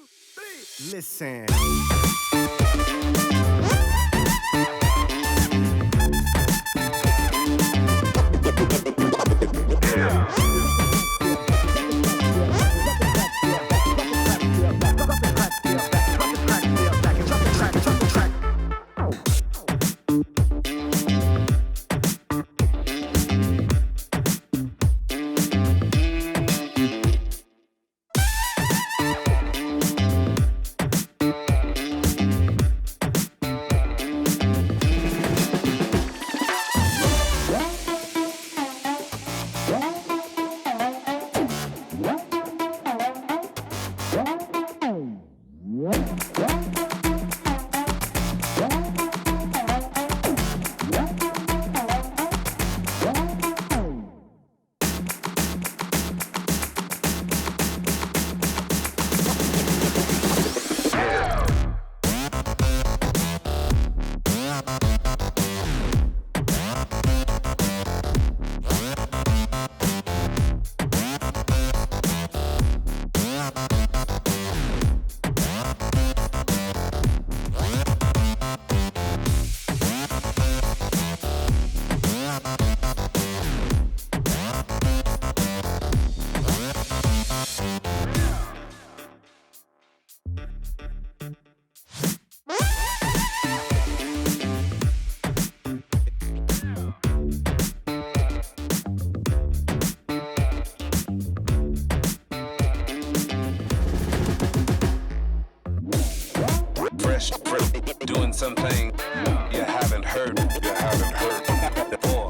three. Listen. Fresh, doing something you haven't heard. You haven't heard before.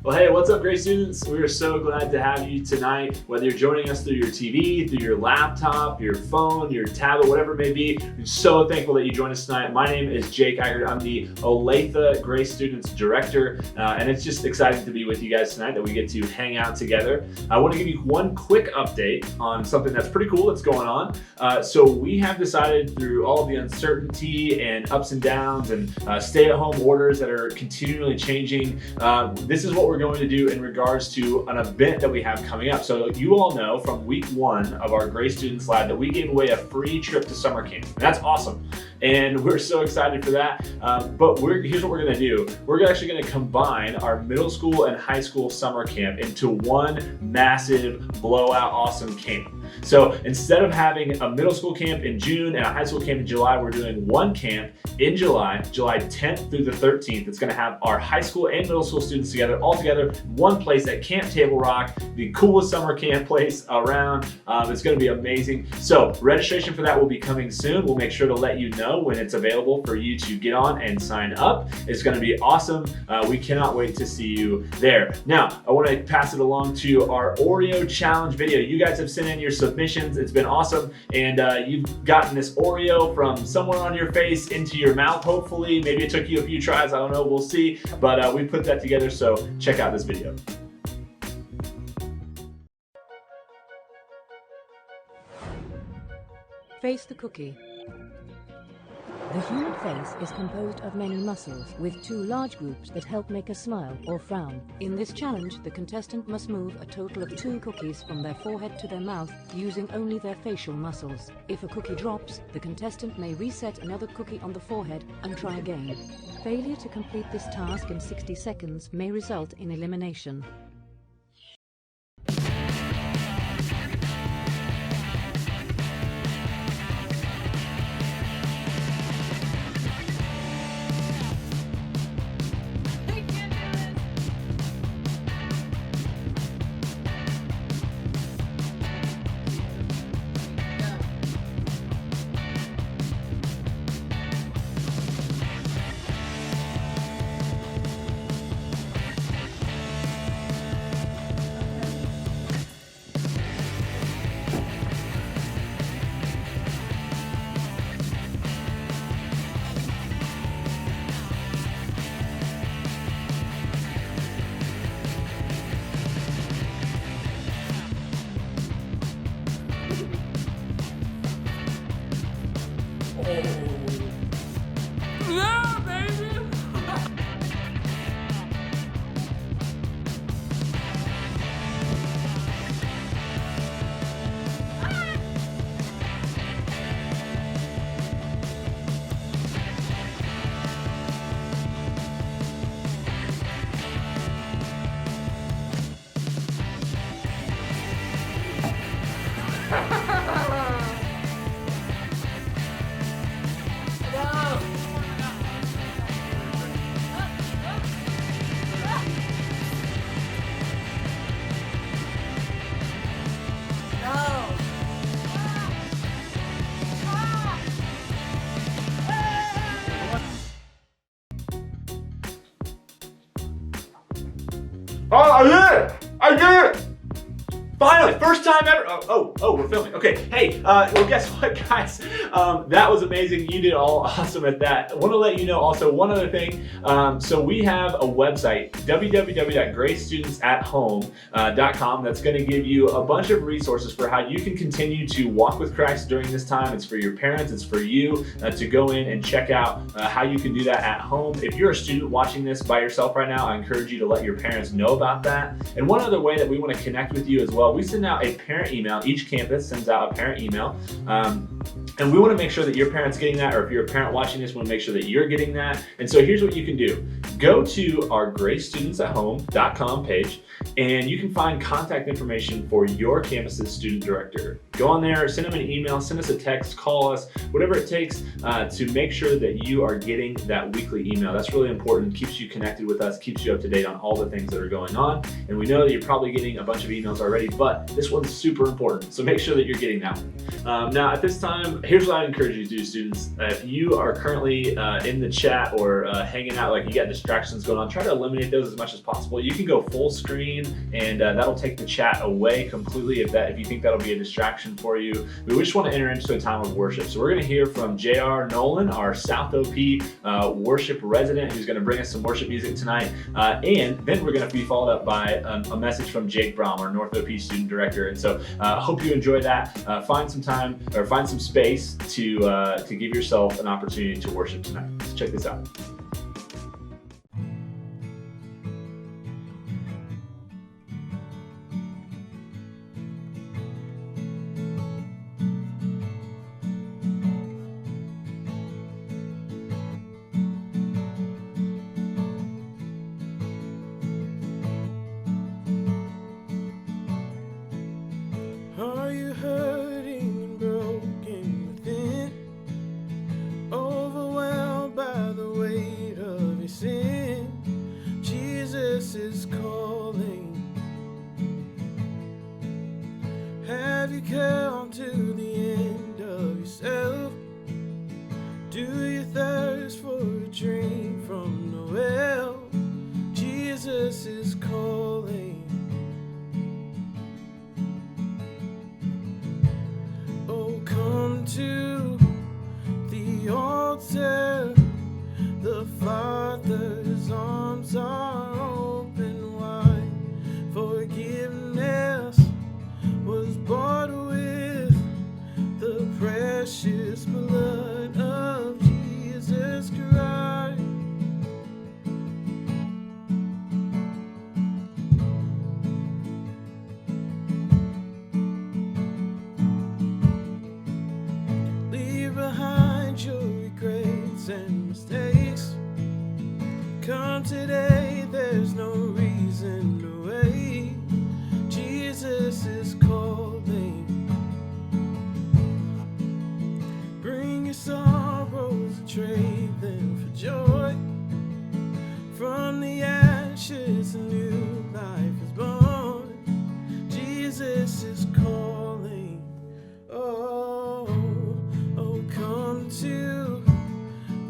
Well, hey, what's up, great students? We are so glad to have you tonight. Whether you're joining us through your TV, through your laptop, your phone, your tablet, whatever it may be, we're so thankful that you joined us tonight. My name is Jake Eichert. I'm the Olathe Grace Students Director, and it's just exciting to be with you guys tonight that we get to hang out together. I want to give you one quick update on something that's pretty cool that's going on. So we have decided, through all of the uncertainty and ups and downs and stay-at-home orders that are continually changing, this is what we're going to do in regards to an event that we have coming up. So you all know from week 1 of our Grace Students Live that we gave away a free trip to summer camp. And that's awesome. And we're so excited for that. But here's what we're gonna do. We're actually gonna combine our middle school and high school summer camp into one massive blowout awesome camp. So instead of having a middle school camp in June and a high school camp in July, we're doing one camp in July 10th through the 13th. It's gonna have our high school and middle school students together, all together, one place at Camp Table Rock, the coolest summer camp place around. It's gonna be amazing. So registration for that will be coming soon. We'll make sure to let you know when it's available for you to get on and sign up. It's gonna be awesome. We cannot wait to see you there. Now, I wanna pass it along to our Oreo challenge video. You guys have sent in your submissions. It's been awesome. And you've gotten this Oreo from somewhere on your face into your mouth, hopefully. Maybe it took you a few tries, I don't know, we'll see. But we put that together, so check out this video. Face the cookie. The human face is composed of many muscles, with 2 large groups that help make a smile or frown. In this challenge, the contestant must move a total of 2 cookies from their forehead to their mouth using only their facial muscles. If a cookie drops, the contestant may reset another cookie on the forehead and try again. Failure to complete this task in 60 seconds may result in elimination. did it! I did it! Finally, first time ever. Oh, we're filming. Okay, hey, well, guess what, guys? That was amazing. You did all awesome at that. I want to let you know also one other thing. So we have a website, www.gracestudentsathome.com, that's going to give you a bunch of resources for how you can continue to walk with Christ during this time. It's for your parents, it's for you to go in and check out how you can do that at home. If you're a student watching this by yourself right now, I encourage you to let your parents know about that. And one other way that we want to connect with you as well, we send out a parent email. Each campus sends out a parent email. And we want to make sure that your parent's getting that, or if you're a parent watching this, we want to make sure that you're getting that. And so here's what you can do. Go to our gracestudentsathome.com page, and you can find contact information for your campus's student director. Go on there, send them an email, send us a text, call us, whatever it takes to make sure that you are getting that weekly email. That's really important. Keeps you connected with us, keeps you up to date on all the things that are going on. And we know that you're probably getting a bunch of emails already, but this one's super important. So make sure that you're getting that one. Now at this time, here's what I encourage you to do, students. If you are currently in the chat or hanging out, like you got distractions going on, try to eliminate those as much as possible. You can go full screen, and that'll take the chat away completely if you think that'll be a distraction for you. We just want to enter into a time of worship. So we're going to hear from J.R. Nolan, our South OP worship resident, who's going to bring us some worship music tonight. And then we're going to be followed up by a message from Jake Brom, our North OP student director. And so I hope you enjoy that. Find some time or find some space to give yourself an opportunity to worship tonight. So check this out. Are you hurting and broken within? Overwhelmed by the weight of your sin? Jesus is calling. Have you come to the end of yourself? Do you thirst for a drink from the well? Jesus is calling. Come to the altar. The Father's arms are open wide. Forgiveness was bought with the precious blood of Jesus Christ. Behind your regrets and mistakes. Come today, there's no reason to wait. Jesus is calling. Bring your sorrows and trade them for joy. From the ashes a new life is born. Jesus is calling. Come to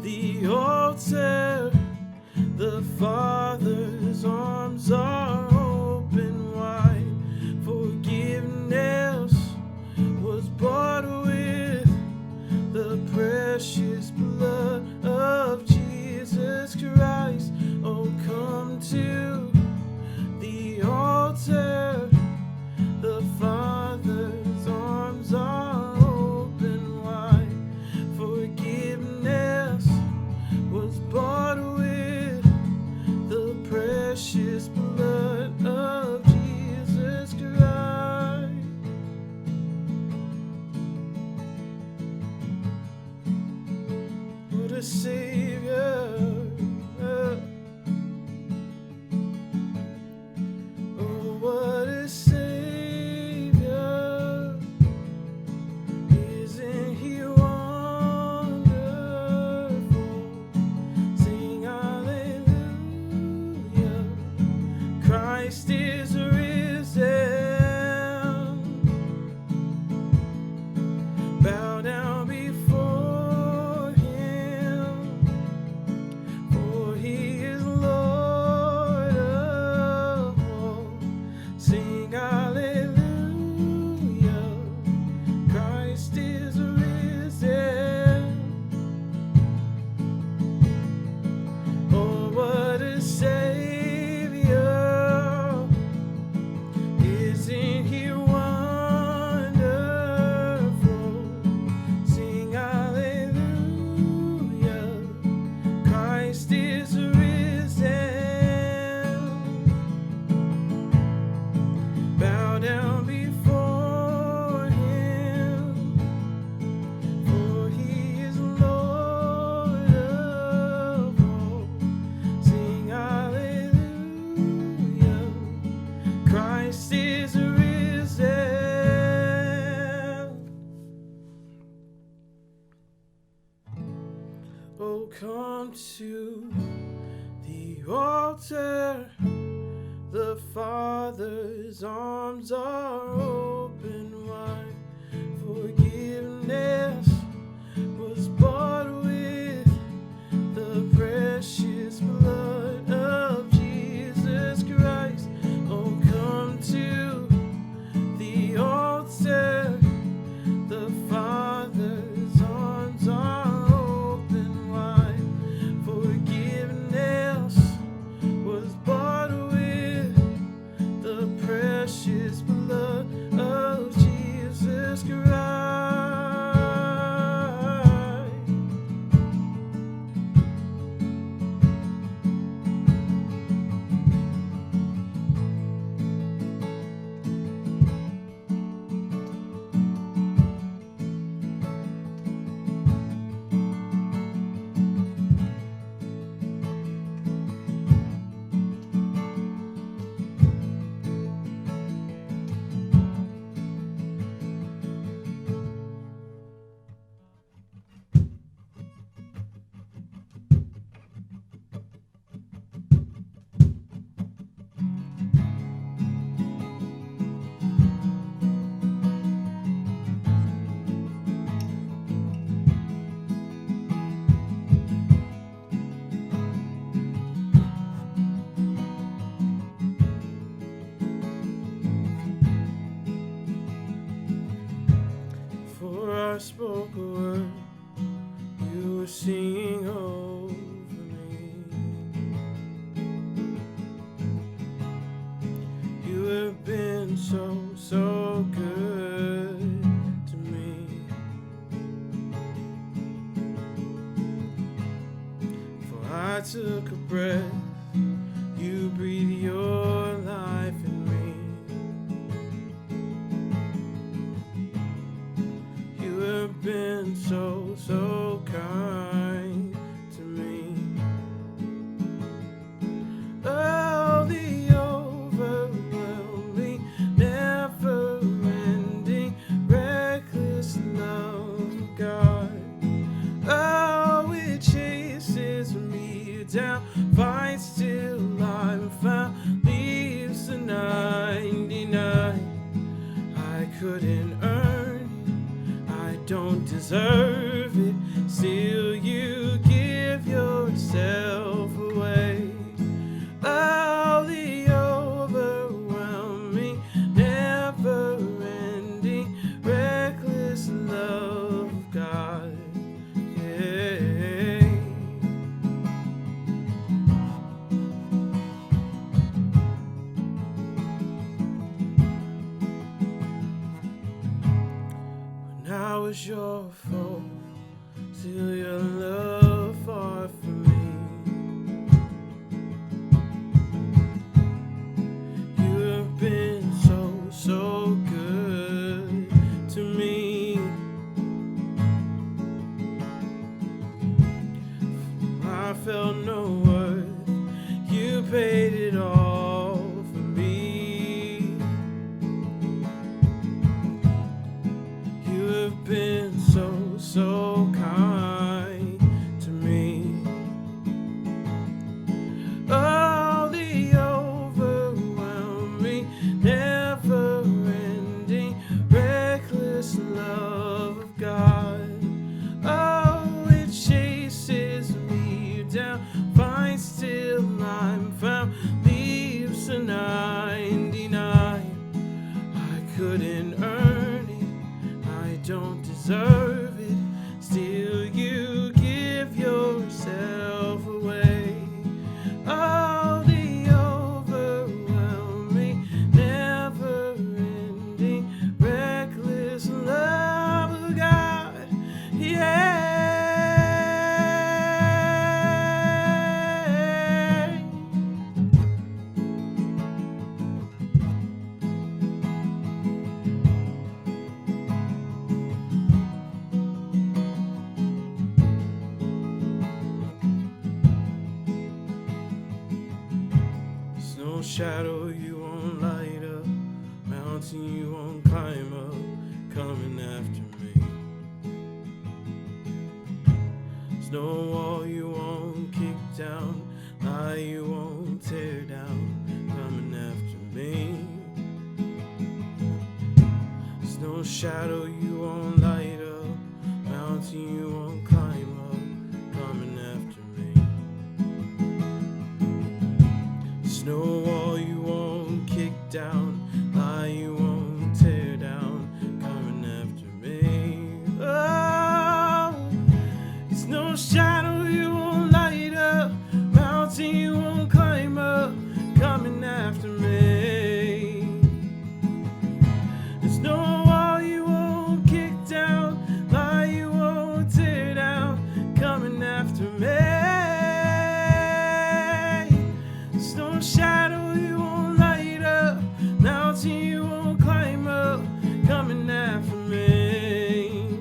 the altar. The Father's arms are open wide. Forgiveness was bought with the precious blood of Jesus Christ. Oh, come to the altar. The Father come to the altar. The Father's arms are open wide. Forgiveness was bought with the precious blood of Jesus Christ. Oh, come to the altar. The Father's arms are open wide. Forgiveness was bought with the precious blood of Jesus Christ. Before I spoke a word, you were singing over me. You have been so, so good to me. For I took a breath, you breathed your life in me. You have been so, so kind to me. Oh, the overwhelming, never-ending, reckless love of God. Oh, it chases me down, fights till I'm found, leaves the 99. I couldn't earn it, I don't deserve it, still you give yourself away. Oh, the overwhelming, never-ending, reckless love of God. Yeah. When I was your foe, still your love fought for me. You have been so, so good to me. I felt no worth, you paid it all for me. You have been so, so kind to me. Oh, the overwhelming, never-ending, reckless love of God. Oh, it chases me down, finds till I'm found, leaves a 99. I couldn't earn it, I don't deserve it, still you give yourself away. Oh, the overwhelming, never-ending, reckless love of God. Yeah. There's no shadow you won't light up, mountain you won't climb up, coming after me. There's no wall you down, lie you won't tear down, coming after me. There's no shadow you won't light up, mountain you won't climb up, coming after me. There's no wall you won't kick down, lie you won't tear down, coming after me. Oh, there's no shadow you won't light up, mountain you won't climb up, coming after me. There's no wall you won't kick down, lie you won't tear down, coming after me. There's no shadow you won't light up, mountain you won't climb up, coming after me.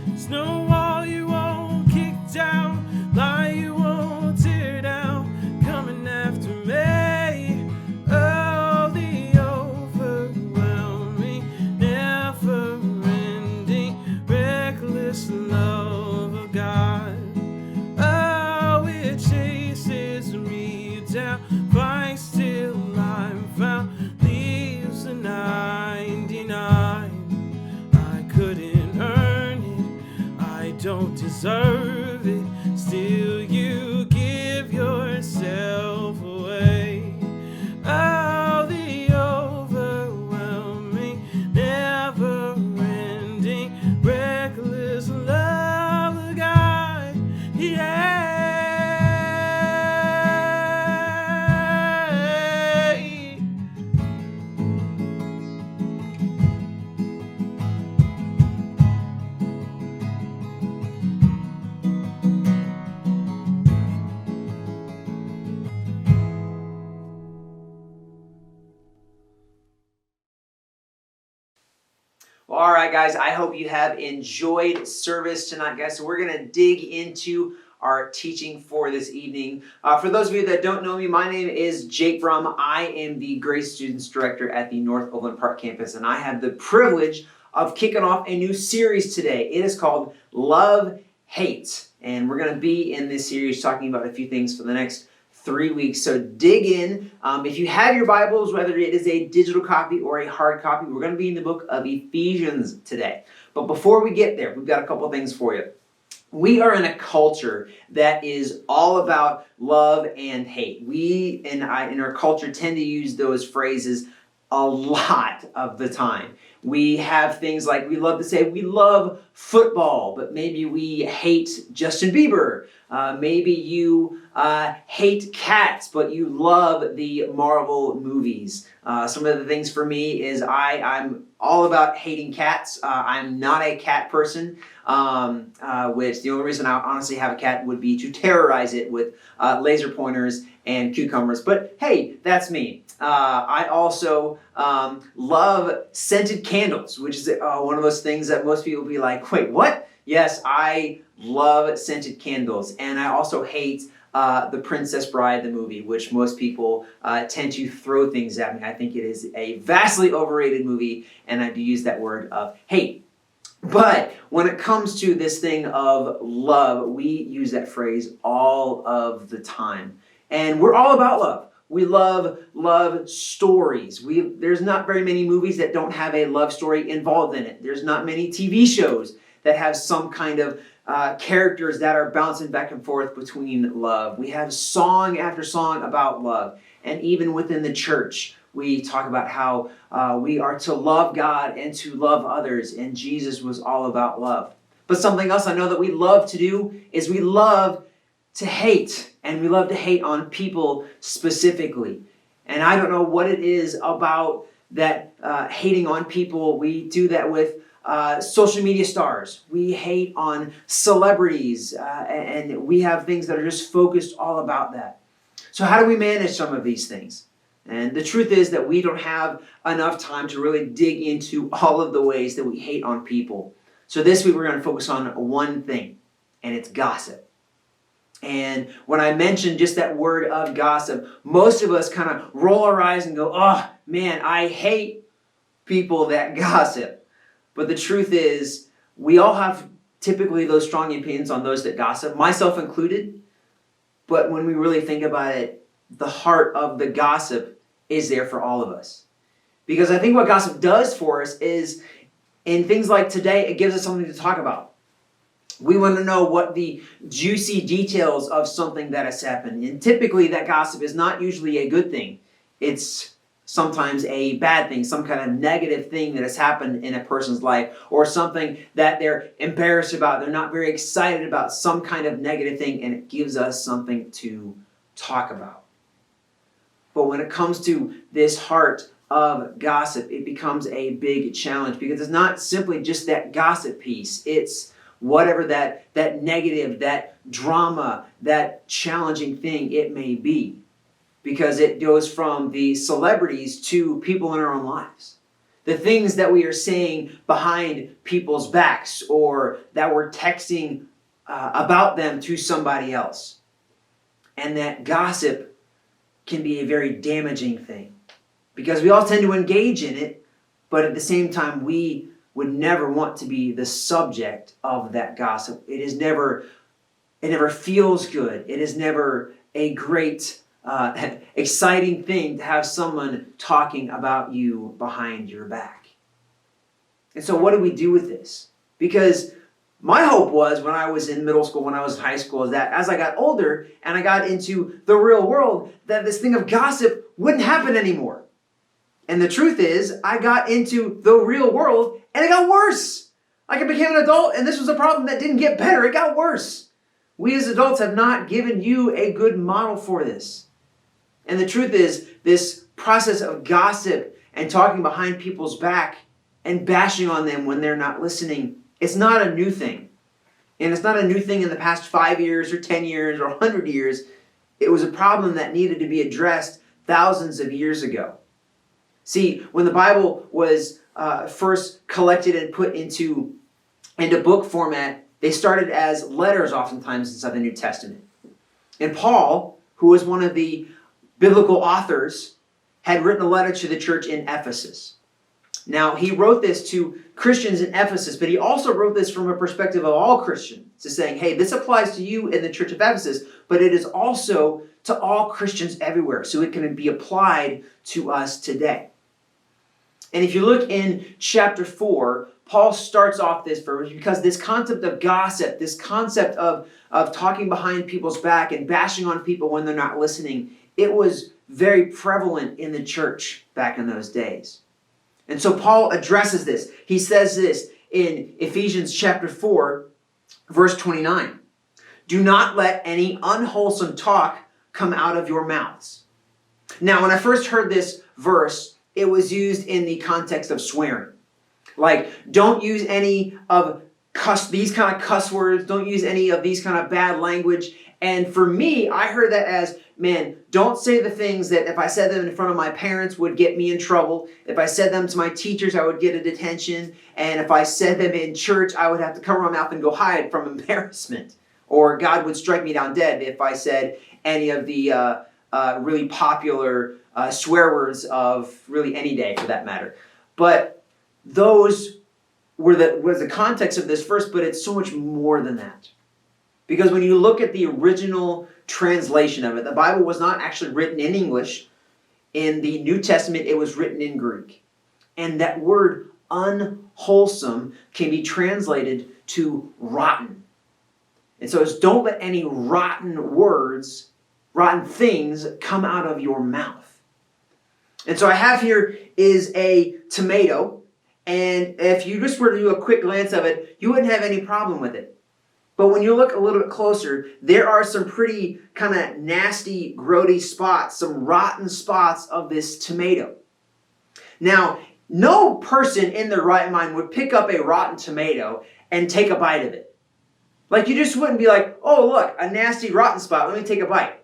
There's no wall you won't kick down, lie you won't tear down, coming after me. Oh, the overwhelming, never-ending, reckless love of God. Oh, it chases me down, finds till I'm found, leaves the 99. I couldn't earn it, I don't deserve it, still you give yourself away. Oh, the overwhelming, never-ending, reckless love of God. Yeah. Well, all right, guys, I hope you have enjoyed service tonight, guys. So we're going to dig into our teaching for this evening. For those of you that don't know me, my name is Jake Brum. I am the Grace Students Director at the North Overland Park campus, and I have the privilege of kicking off a new series today. It is called Love, Hate, and we're going to be in this series talking about a few things for the next 3 weeks. So dig in. If you have your Bibles, whether it is a digital copy or a hard copy, we're going to be in the book of Ephesians today. But before we get there, we've got a couple things for you. We are in a culture that is all about love and hate. We in our culture tend to use those phrases a lot of the time. We have things like, we love to say we love football, but maybe we hate Justin Bieber. Maybe you hate cats, but you love the Marvel movies. Some of the things for me is I'm all about hating cats. I'm not a cat person, which the only reason I honestly have a cat would be to terrorize it with laser pointers and cucumbers. But hey, that's me. I also love scented candles, which is one of those things that most people be like, wait, what? Yes, I love scented candles. And I also hate The Princess Bride, the movie, which most people tend to throw things at me. I think it is a vastly overrated movie, and I do use that word of hate. But when it comes to this thing of love, we use that phrase all of the time. And we're all about love. We love love stories. There's not very many movies that don't have a love story involved in it. There's not many TV shows that have some kind of characters that are bouncing back and forth between love. We have song after song about love. And even within the church, we talk about how we are to love God and to love others. And Jesus was all about love. But something else I know that we love to do is we love to hate. And we love to hate on people specifically. And I don't know what it is about that hating on people. We do that with social media stars. We hate on celebrities. And we have things that are just focused all about that. So how do we manage some of these things? And the truth is that we don't have enough time to really dig into all of the ways that we hate on people. So this week we're going to focus on one thing, and it's gossip. And when I mention just that word of gossip, most of us kind of roll our eyes and go, oh man, I hate people that gossip. But the truth is, we all have typically those strong opinions on those that gossip, myself included. But when we really think about it, the heart of the gossip is there for all of us. Because I think what gossip does for us is, in things like today, it gives us something to talk about. We want to know what the juicy details of something that has happened. And typically that gossip is not usually a good thing. It's sometimes a bad thing, some kind of negative thing that has happened in a person's life, or something that they're embarrassed about, they're not very excited about, some kind of negative thing, and it gives us something to talk about. But when it comes to this heart of gossip, it becomes a big challenge, because it's not simply just that gossip piece. It's whatever that negative, that drama, that challenging thing it may be. Because it goes from the celebrities to people in our own lives. The things that we are saying behind people's backs, or that we're texting about them to somebody else. And that gossip can be a very damaging thing. Because we all tend to engage in it, but at the same time, we would never want to be the subject of that gossip. It never feels good. It is never a great exciting thing to have someone talking about you behind your back. And so what do we do with this? Because my hope was, when I was in middle school, when I was in high school, is that as I got older and I got into the real world, that this thing of gossip wouldn't happen anymore. And the truth is, I got into the real world and it got worse. Like, I became an adult and this was a problem that didn't get better, it got worse. We as adults have not given you a good model for this. And the truth is, this process of gossip and talking behind people's back and bashing on them when they're not listening, it's not a new thing. And it's not a new thing in the past 5 years or 10 years or 100 years. It was a problem that needed to be addressed thousands of years ago. See, when the Bible was first collected and put into book format, they started as letters oftentimes inside the New Testament. And Paul, who was one of the biblical authors, had written a letter to the church in Ephesus. Now, he wrote this to Christians in Ephesus, but he also wrote this from a perspective of all Christians. So saying, hey, this applies to you in the church of Ephesus, but it is also to all Christians everywhere. So it can be applied to us today. And if you look in chapter 4, Paul starts off this verse because this concept of gossip, this concept of talking behind people's back and bashing on people when they're not listening, it was very prevalent in the church back in those days. And so Paul addresses this. He says this in Ephesians chapter 4, verse 29. Do not let any unwholesome talk come out of your mouths. Now, when I first heard this verse, it was used in the context of swearing. Like, don't use any of these kind of cuss words. Don't use any of these kind of bad language. And for me, I heard that as, man, don't say the things that if I said them in front of my parents would get me in trouble. If I said them to my teachers, I would get a detention. And if I said them in church, I would have to cover my mouth and go hide from embarrassment. Or God would strike me down dead if I said any of the really popular swear words of really any day, for that matter. But those was the context of this verse, but it's so much more than that. Because when you look at the original translation of it, the Bible was not actually written in English. In the New Testament, it was written in Greek. And that word unwholesome can be translated to rotten. And so it's don't let any rotten words, rotten things come out of your mouth. And so I have here is a tomato. And if you just were to do a quick glance of it, you wouldn't have any problem with it. But when you look a little bit closer, there are some pretty kind of nasty, grody spots, some rotten spots of this tomato. Now, no person in their right mind would pick up a rotten tomato and take a bite of it. Like, you just wouldn't be like, oh, look, a nasty, rotten spot, let me take a bite.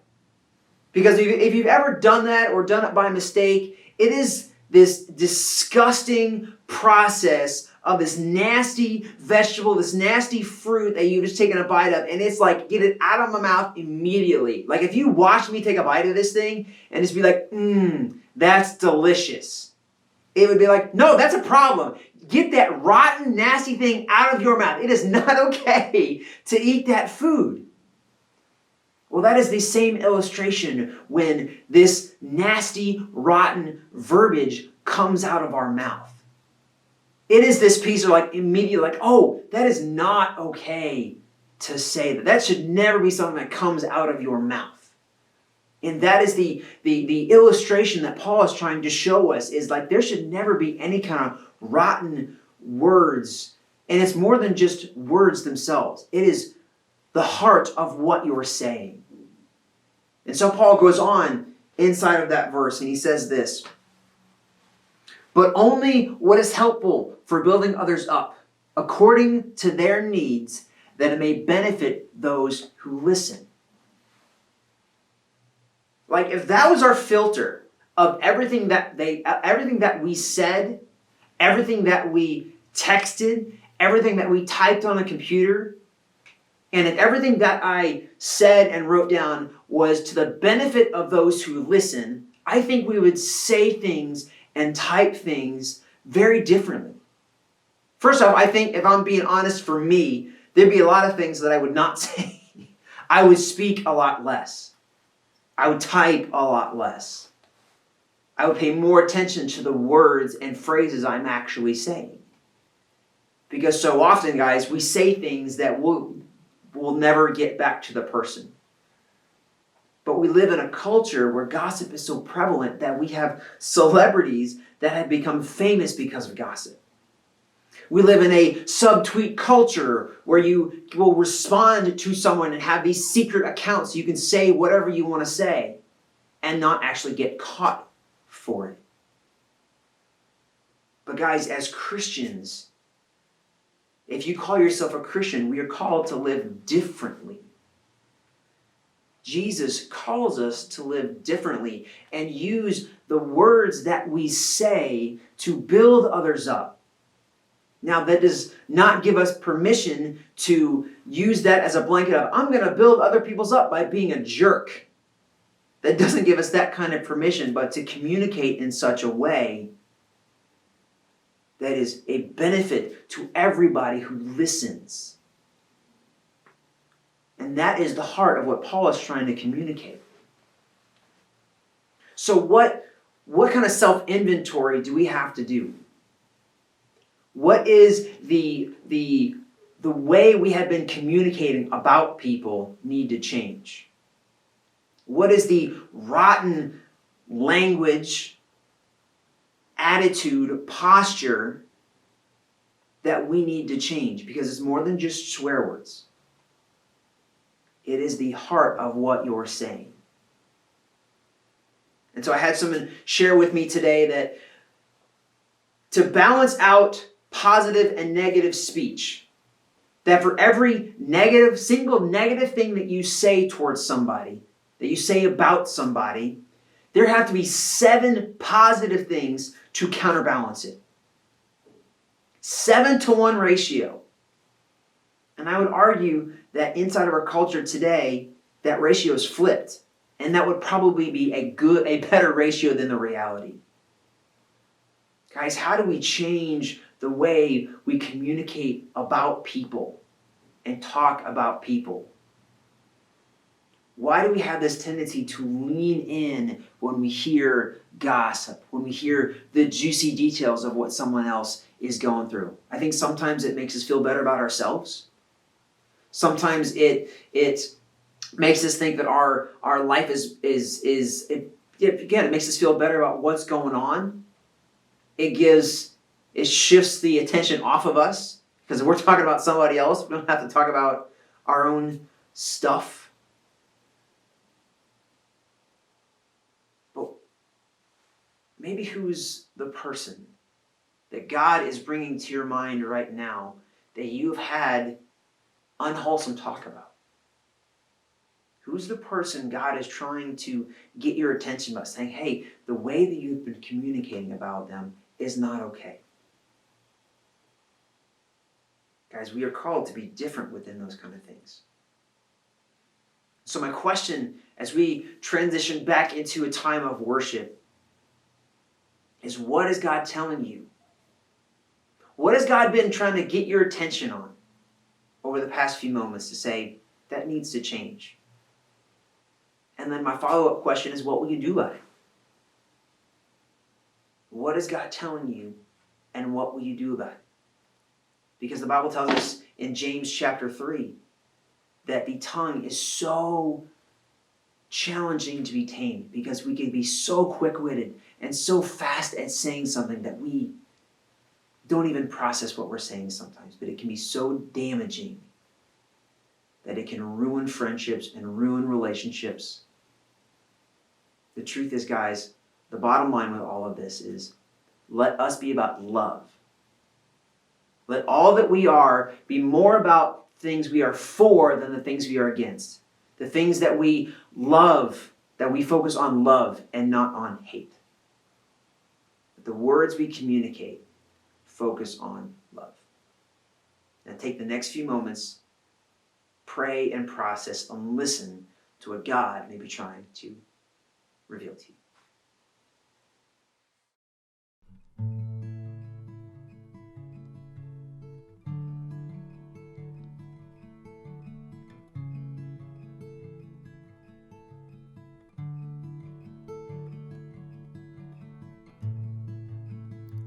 Because if you've ever done that or done it by mistake, it is this disgusting process of this nasty vegetable, this nasty fruit that you've just taken a bite of, and it's like, get it out of my mouth immediately. Like, if you watch me take a bite of this thing and just be like, that's delicious, it would be like, no, that's a problem. get that rotten, nasty thing out of your mouth. It is not okay to eat that food. Well, that is the same illustration when this nasty, rotten verbiage comes out of our mouth. It is this piece of like immediately like, oh, that is not okay to say that. That should never be something that comes out of your mouth. And that is the illustration that Paul is trying to show us, is like there should never be any kind of rotten words. And it's more than just words themselves. It is the heart of what you're saying. And so Paul goes on inside of that verse and he says this, but only what is helpful for building others up, according to their needs, that it may benefit those who listen. Like if that was our filter of everything that we said, everything that we texted, everything that we typed on a computer, and if everything that I said and wrote down was to the benefit of those who listen, I think we would say things and type things very differently. First off, I think if I'm being honest for me, there'd be a lot of things that I would not say. I would speak a lot less. I would type a lot less. I would pay more attention to the words and phrases I'm actually saying. Because so often, guys, we say things that will never get back to the person. But we live in a culture where gossip is so prevalent that we have celebrities that have become famous because of gossip. We live in a subtweet culture where you will respond to someone and have these secret accounts. You can say whatever you want to say and not actually get caught for it. But guys, as Christians, if you call yourself a Christian, we are called to live differently. Jesus calls us to live differently and use the words that we say to build others up. Now, that does not give us permission to use that as a blanket of, I'm going to build other people's up by being a jerk. That doesn't give us that kind of permission, but to communicate in such a way that is a benefit to everybody who listens. And that is the heart of what Paul is trying to communicate. So what kind of self-inventory do we have to do? What is the way we have been communicating about people need to change? What is the rotten language, attitude, posture that we need to change? Because it's more than just swear words. It is the heart of what you're saying. And so I had someone share with me today that to balance out positive and negative speech, that for every single negative thing that you say towards somebody, that you say about somebody, there have to be 7 positive things to counterbalance it. 7-to-1 ratio. And I would argue that inside of our culture today, that ratio is flipped. And that would probably be a better ratio than the reality. Guys, how do we change the way we communicate about people and talk about people? Why do we have this tendency to lean in when we hear gossip, when we hear the juicy details of what someone else is going through? I think sometimes it makes us feel better about ourselves. Sometimes it makes us think that our life it makes us feel better about what's going on. It shifts the attention off of us, because if we're talking about somebody else, we don't have to talk about our own stuff. But maybe who's the person that God is bringing to your mind right now that you've had unwholesome talk about? Who's the person God is trying to get your attention by, saying, hey, the way that you've been communicating about them is not okay? Guys, we are called to be different within those kind of things. So my question, as we transition back into a time of worship, is what is God telling you? What has God been trying to get your attention on over the past few moments to say, that needs to change? And then my follow-up question is, what will you do about it? What is God telling you, and what will you do about it? Because the Bible tells us in James chapter 3 that the tongue is so challenging to be tamed, because we can be so quick-witted and so fast at saying something that we don't even process what we're saying sometimes. But it can be so damaging that it can ruin friendships and ruin relationships. The truth is, guys, the bottom line with all of this is, let us be about love. Let all that we are be more about things we are for than the things we are against. The things that we love, that we focus on love and not on hate. But the words we communicate focus on love. Now take the next few moments, pray and process and listen to what God may be trying to reveal to you.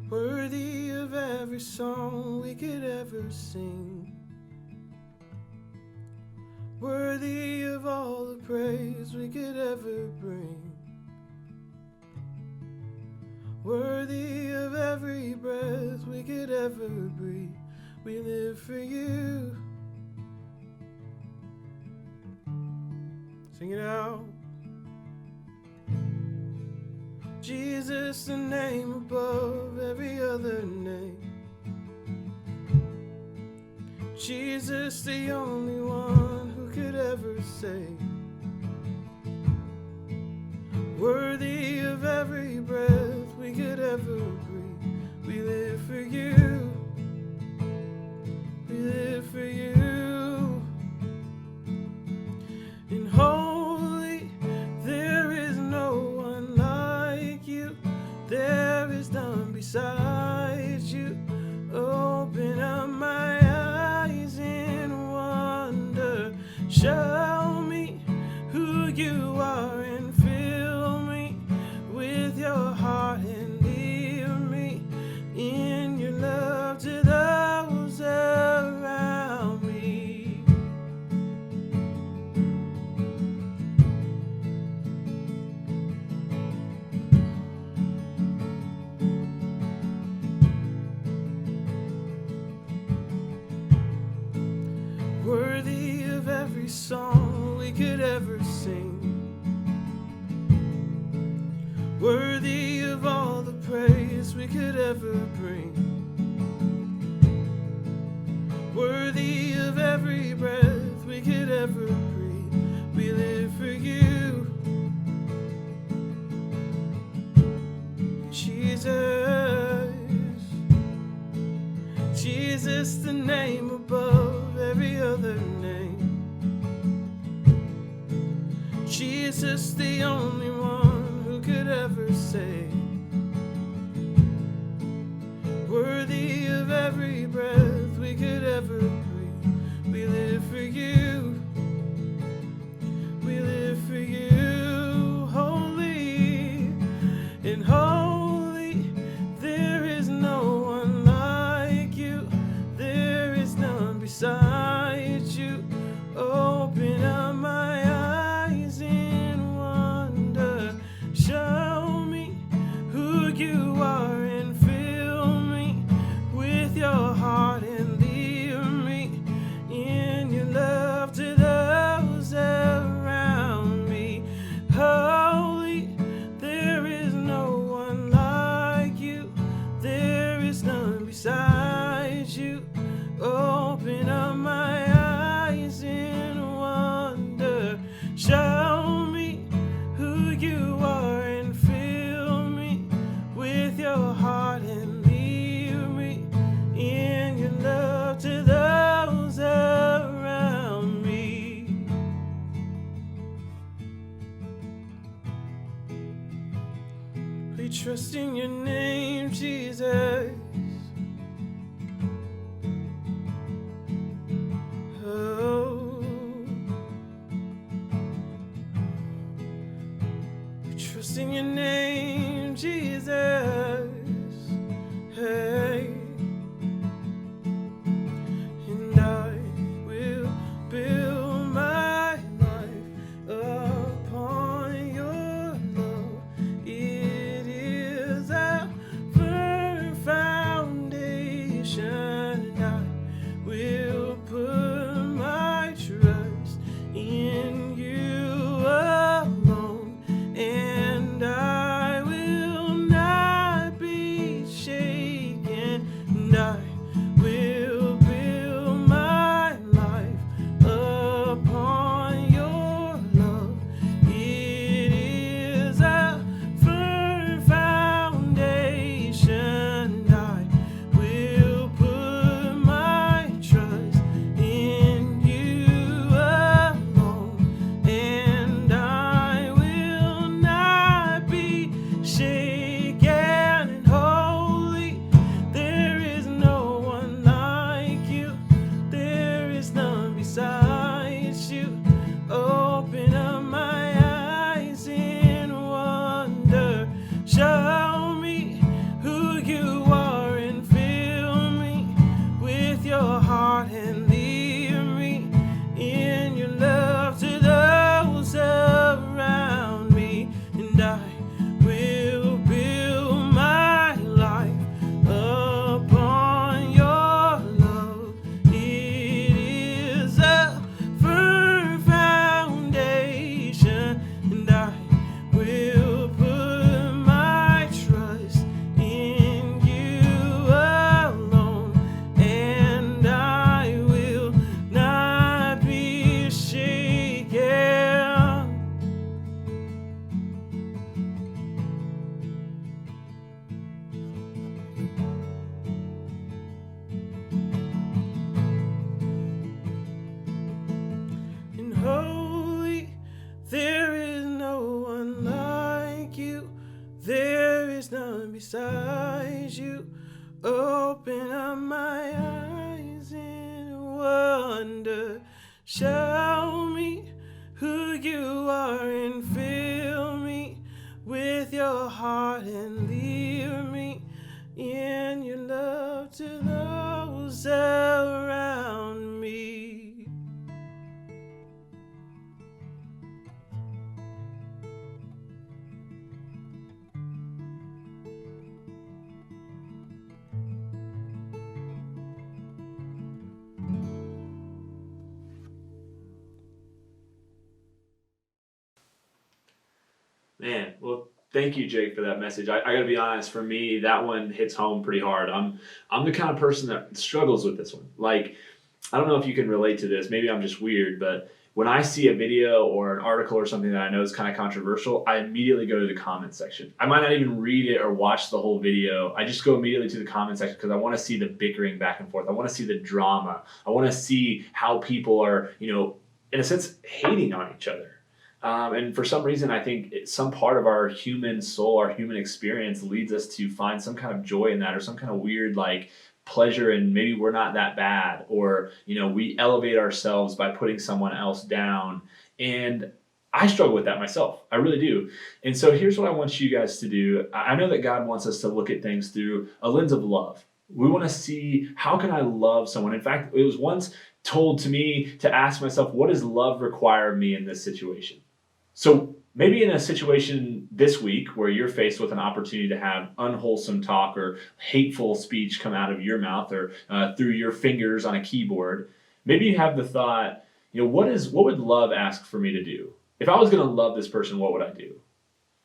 Worthy of every song we could ever sing. Worthy of all the praise we could ever bring. Worthy of every breath we could ever breathe. We live for you. Sing it out. Jesus, the name above every other name. Jesus, the only one who could ever save. Worthy of every breath we could ever breathe. We live for you. We live for you. In holy, there is no one like you. There is none beside you. Open up my eyes in wonder. Show me who you are and fill me with your heart and lead me in your love to those around me. Worthy of every song we could ever sing. Worthy of all the praise we could ever bring. Worthy of every breath we could ever breathe. We live for you. Jesus, Jesus, the name above every other name. Jesus, the only one who could ever save. Worthy of every breath we could ever breathe. We live for you. We live for you. Holy and holy, there is no one like you. There is none beside you. Open up my eyes in wonder. Show me who you are and fill me with your heart and lead me in your love to those around me. Holy, there is no one like you. There is none beside you. Open up my eyes in wonder. Show me who you are and fill me with your heart and lead me in your love to those around me. We trust in your name, Jesus. praise you. Open up my eyes in wonder. Show me who you are and fill me with your heart and lead me in your love to those around me. Man, well, thank you, Jake, for that message. I got to be honest. For me, that one hits home pretty hard. I'm the kind of person that struggles with this one. Like, I don't know if you can relate to this. Maybe I'm just weird, but when I see a video or an article or something that I know is kind of controversial, I immediately go to the comment section. I might not even read it or watch the whole video. I just go immediately to the comment section because I want to see the bickering back and forth. I want to see the drama. I want to see how people are, in a sense, hating on each other. And for some reason, I think some part of our human soul, our human experience leads us to find some kind of joy in that, or some kind of weird, like, pleasure in maybe we're not that bad, or, we elevate ourselves by putting someone else down. And I struggle with that myself. I really do. And so here's what I want you guys to do. I know that God wants us to look at things through a lens of love. We want to see, how can I love someone? In fact, it was once told to me to ask myself, what does love require of me in this situation? So maybe in a situation this week where you're faced with an opportunity to have unwholesome talk or hateful speech come out of your mouth or through your fingers on a keyboard, maybe you have the thought, what would love ask for me to do? If I was going to love this person, what would I do?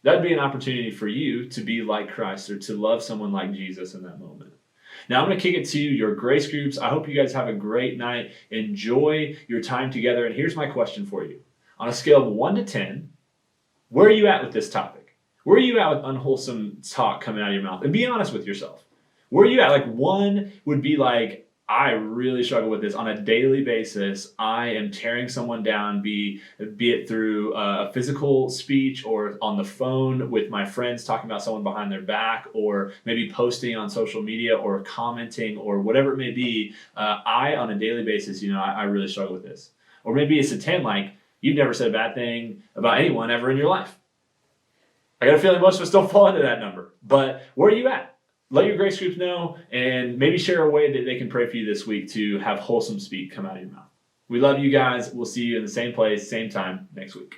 That'd be an opportunity for you to be like Christ, or to love someone like Jesus in that moment. Now I'm going to kick it to your grace groups. I hope you guys have a great night. Enjoy your time together. And here's my question for you. On a scale of 1 to 10, where are you at with this topic? Where are you at with unwholesome talk coming out of your mouth? And be honest with yourself. Where are you at? Like, 1 would be like, I really struggle with this on a daily basis. I am tearing someone down, be it through a physical speech, or on the phone with my friends talking about someone behind their back, or maybe posting on social media, or commenting, or whatever it may be. I, on a daily basis, I really struggle with this. Or maybe it's a 10, like, you've never said a bad thing about anyone ever in your life. I got a feeling most of us don't fall into that number. But where are you at? Let your grace groups know, and maybe share a way that they can pray for you this week to have wholesome speak come out of your mouth. We love you guys. We'll see you in the same place, same time next week.